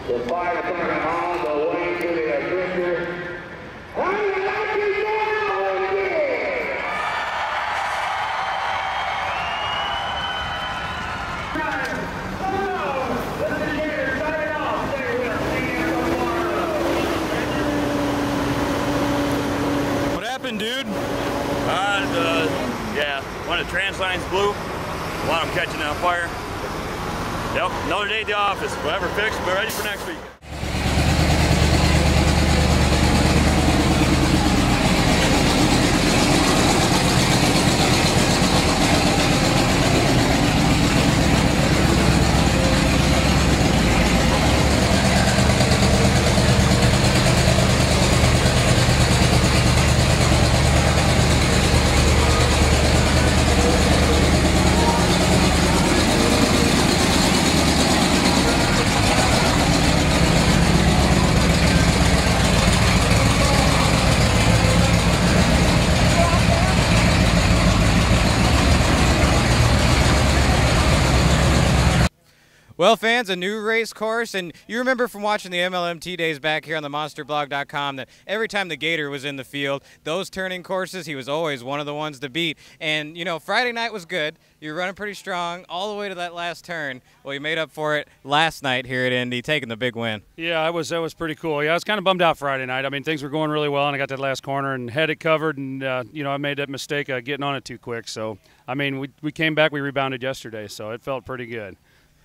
The fire coming on the way to the Avenger. How do you like it now, again? What happened, dude? Yeah, one of the trans lines blew. One of them catching on fire. Yep, another day at the office. Whatever fixed, we're ready for next week. Well, fans, a new race course, and you remember from watching the MLMT days back here on the monsterblog.com that every time the Gator was in the field, those turning courses, he was always one of the ones to beat. And, you know, Friday night was good. You were running pretty strong all the way to that last turn. Well, you made up for it last night here at Indy, taking the big win. Yeah, that was pretty cool. Yeah, I was kind of bummed out Friday night. I mean, things were going really well, and I got that last corner and had it covered, and, you know, I made that mistake of getting on it too quick. So, I mean, we came back, we rebounded yesterday, so it felt pretty good.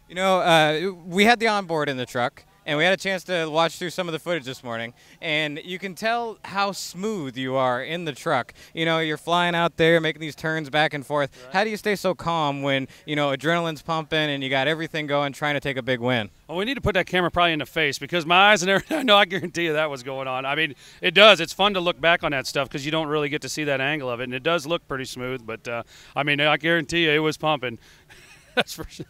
You know, we had the onboard in the truck, and we had a chance to watch through some of the footage this morning, and you can tell how smooth you are in the truck. You know, you're flying out there, making these turns back and forth. Right. How do you stay so calm when, you know, adrenaline's pumping and you got everything going trying to take a big win? Well, we need to put that camera probably in the face because my eyes and everything, I know, I guarantee you that was going on. I mean, it does. It's fun to look back on that stuff because you don't really get to see that angle of it, and it does look pretty smooth, but, I mean, I guarantee you it was pumping. That's for sure.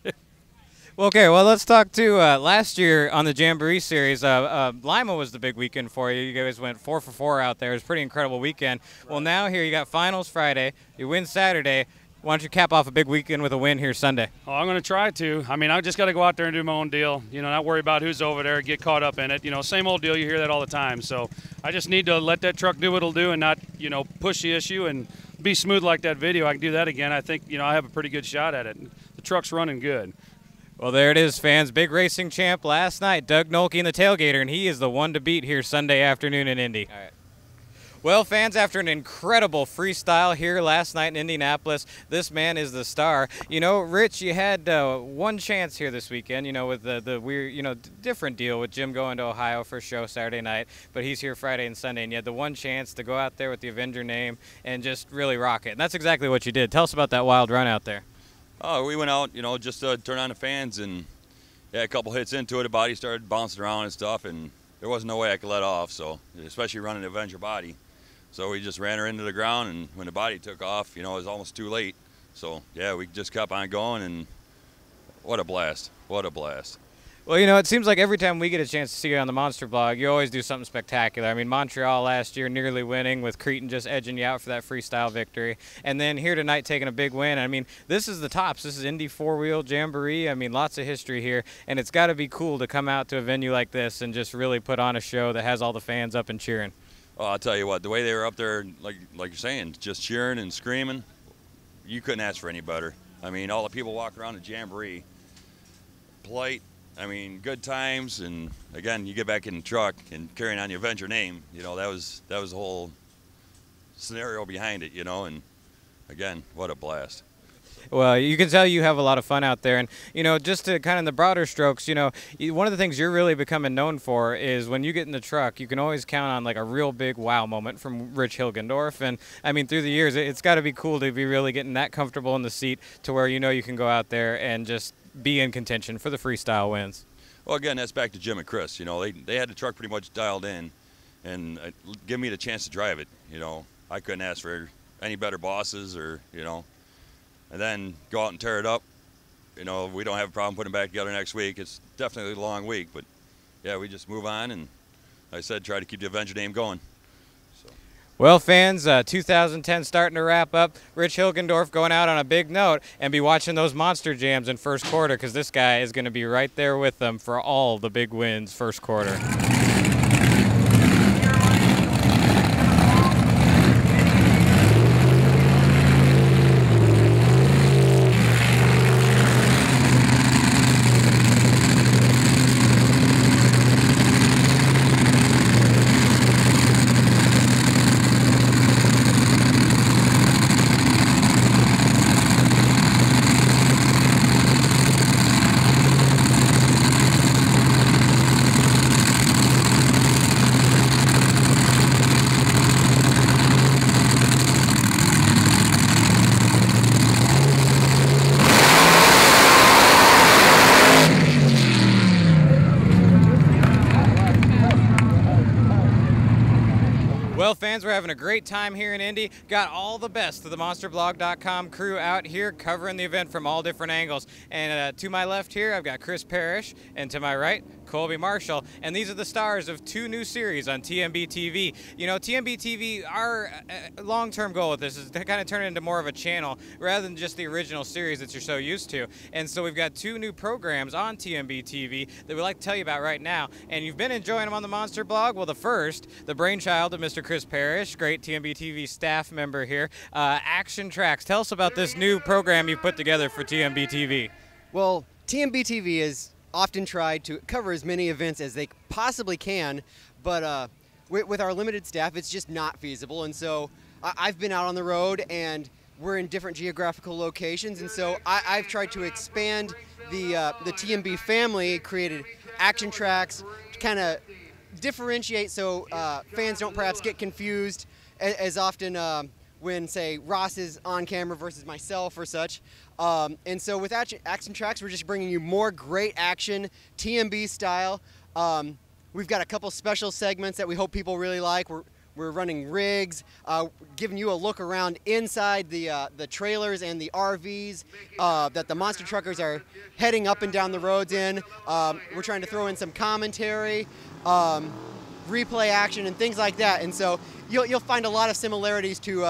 Okay, well, let's talk to last year on the Jamboree Series. Lima was the big weekend for you. You guys went 4 for 4 out there. It was a pretty incredible weekend. Right. Well, now here you got finals Friday. You win Saturday. Why don't you cap off a big weekend with a win here Sunday? Oh, I'm going to try to. I mean, I just got to go out there and do my own deal. You know, not worry about who's over there, get caught up in it. You know, same old deal. You hear that all the time. So I just need to let that truck do what it'll do and not, you know, push the issue and be smooth like that video. I can do that again. I think, you know, I have a pretty good shot at it. The truck's running good. Well, there it is, fans. Big racing champ last night, Doug Noelke in the tailgater, and he is the one to beat here Sunday afternoon in Indy. All right. Well, fans, after an incredible freestyle here last night in Indianapolis, this man is the star. You know, Rich, you had one chance here this weekend, you know, with the weird, you know, different deal with Jim going to Ohio for a show Saturday night, but he's here Friday and Sunday, and you had the one chance to go out there with the Avenger name and just really rock it. And that's exactly what you did. Tell us about that wild run out there. Oh, we went out, you know, just to turn on the fans, and yeah, a couple hits into it, the body started bouncing around and stuff, and there wasn't no way I could let off, so, especially running the Avenger body. So we just ran her into the ground, and when the body took off, you know, it was almost too late. So, yeah, we just kept on going, and what a blast. What a blast. Well, you know, it seems like every time we get a chance to see you on the Monster Blog, you always do something spectacular. I mean, Montreal last year nearly winning with Cretin just edging you out for that freestyle victory. And then here tonight taking a big win. I mean, this is the tops. This is Indy four-wheel Jamboree. I mean, lots of history here. And it's got to be cool to come out to a venue like this and just really put on a show that has all the fans up and cheering. Oh, I'll tell you what, the way they were up there, like you're saying, just cheering and screaming, you couldn't ask for any better. I mean, all the people walking around the Jamboree, polite. I mean, good times, and again, you get back in the truck and carrying on the Avenger name. You know, that was the whole scenario behind it. You know, and again, what a blast. Well, you can tell you have a lot of fun out there, and you know, just to kind of in the broader strokes, you know, one of the things you're really becoming known for is when you get in the truck, you can always count on like a real big wow moment from Rich Hilgendorf, and I mean, through the years, it's got to be cool to be really getting that comfortable in the seat to where you know you can go out there and just be in contention for the freestyle wins. Well, again, that's back to Jim and Chris. You know, they had the truck pretty much dialed in, and give me the chance to drive it. You know, I couldn't ask for any better bosses, or you know, and then go out and tear it up. You know, we don't have a problem putting it back together next week. It's definitely a long week, but yeah, we just move on, and like I said, try to keep the Avenger name going. So. Well, fans, 2010 starting to wrap up. Rich Hilgendorf going out on a big note, and be watching those monster jams in first quarter, because this guy is going to be right there with them for all the big wins first quarter. Well, fans, we're having a great time here in Indy. Got all the best of the MonsterBlog.com crew out here covering the event from all different angles. And to my left here, I've got Chris Parrish, and to my right, Colby Marshall. And these are the stars of 2 new series on TMB TV. You know, TMB TV, our long-term goal with this is to kind of turn it into more of a channel rather than just the original series that you're so used to. And so we've got 2 new programs on TMB TV that we'd like to tell you about right now. And you've been enjoying them on the Monster Blog. Well, the first, the brainchild of Mr. Chris Parrish, great TMB TV staff member here, Action Tracks. Tell us about this new program you've put together for TMB TV. Well, TMB TV is often tried to cover as many events as they possibly can, but with our limited staff, it's just not feasible. And so I've been out on the road, and we're in different geographical locations, and so I've tried to expand the TMB family, created Action Tracks to kind of differentiate so fans don't perhaps get confused as often when, say, Ross is on camera versus myself or such. And so with Action Tracks, we're just bringing you more great action, TMB style. We've got a couple special segments that we hope people really like. We're running rigs, giving you a look around inside the trailers and the RVs that the monster truckers are heading up and down the roads in. We're trying to throw in some commentary, replay action, and things like that. And so you'll find a lot of similarities to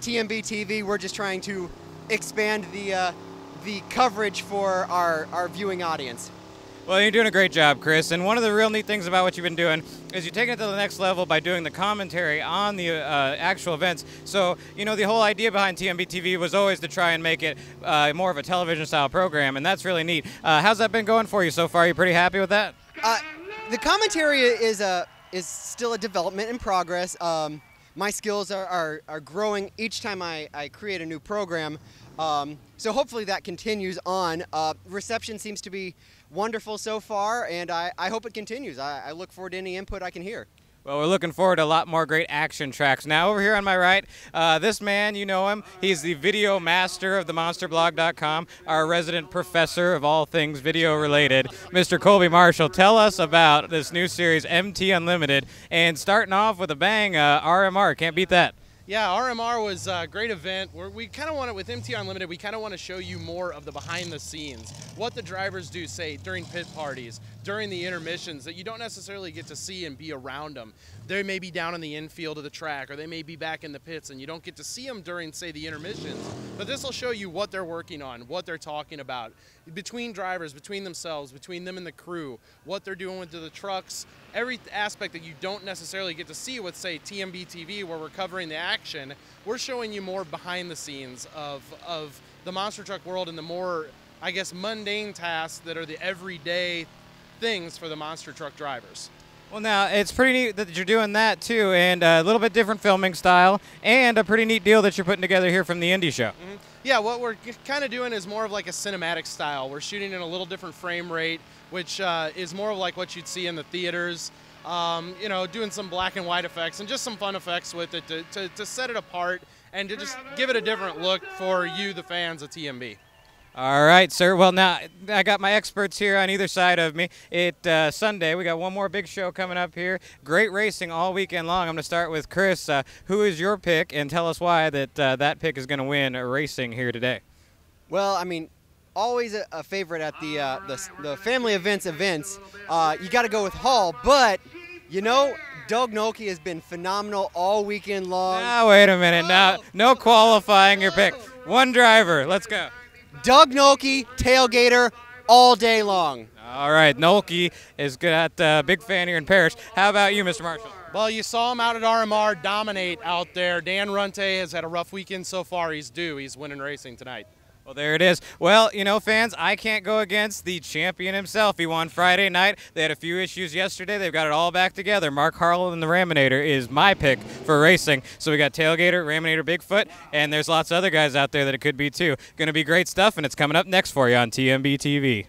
TMB TV. We're just trying to expand the coverage for our viewing audience. Well, you're doing a great job, Chris. And one of the real neat things about what you've been doing is you're taking it to the next level by doing the commentary on the actual events. So, you know, the whole idea behind TMB TV was always to try and make it more of a television-style program, and that's really neat. How's that been going for you so far? Are you pretty happy with that? The commentary is still a development in progress. My skills are growing each time I create a new program. So hopefully that continues on. Reception seems to be wonderful so far, and I hope it continues. I look forward to any input I can hear. Well, we're looking forward to a lot more great Action Tracks. Now, over here on my right, this man, you know him. He's the video master of the MonsterBlog.com, our resident professor of all things video-related, Mr. Colby Marshall. Tell us about this new series, MT Unlimited, and starting off with a bang, RMR. Can't beat that. Yeah, RMR was a great event. We kind of want it with MT Unlimited. We kind of want to show you more of the behind the scenes, what the drivers do, say, during pit parties, during the intermissions that you don't necessarily get to see and be around them. They may be down in the infield of the track, or they may be back in the pits, and you don't get to see them during, say, the intermissions. But this will show you what they're working on, what they're talking about, between drivers, between themselves, between them and the crew, what they're doing with the trucks, every aspect that you don't necessarily get to see with, say, TMB TV, where we're covering the action. We're showing you more behind the scenes of the monster truck world and the more, I guess, mundane tasks that are the everyday things for the monster truck drivers. Well, now, it's pretty neat that you're doing that, too, and a little bit different filming style, and a pretty neat deal that you're putting together here from the Indy show. Mm-hmm. Yeah, what we're kind of doing is more of like a cinematic style. We're shooting in a little different frame rate, which is more of like what you'd see in the theaters. You know, doing some black and white effects and just some fun effects with it to set it apart and to just give it a different look for you, the fans of TMB. All right, sir. Well, now I got my experts here on either side of me. It's Sunday. We got one more big show coming up here. Great racing all weekend long. I'm going to start with Chris. Who is your pick, and tell us why that pick is going to win racing here today? Well, I mean, always a favorite at the family events. You got to go with Hall, but You know, Doug Noelke has been phenomenal all weekend long. Now, wait a minute. Now, no qualifying your pick. One driver. Let's go. Doug Noelke, tailgater, all day long. All right, Noelke is got big fan here in Parrish. How about you, Mr. Marshall? Well, you saw him out at RMR dominate out there. Dan Runte has had a rough weekend so far. He's due. He's winning racing tonight. Well, there it is. Well, you know, fans, I can't go against the champion himself. He won Friday night. They had a few issues yesterday. They've got it all back together. Mark Harlan, the Raminator, is my pick for racing. So we got Tailgater, Raminator, Bigfoot, and there's lots of other guys out there that it could be too. Going to be great stuff, and it's coming up next for you on TMB TV.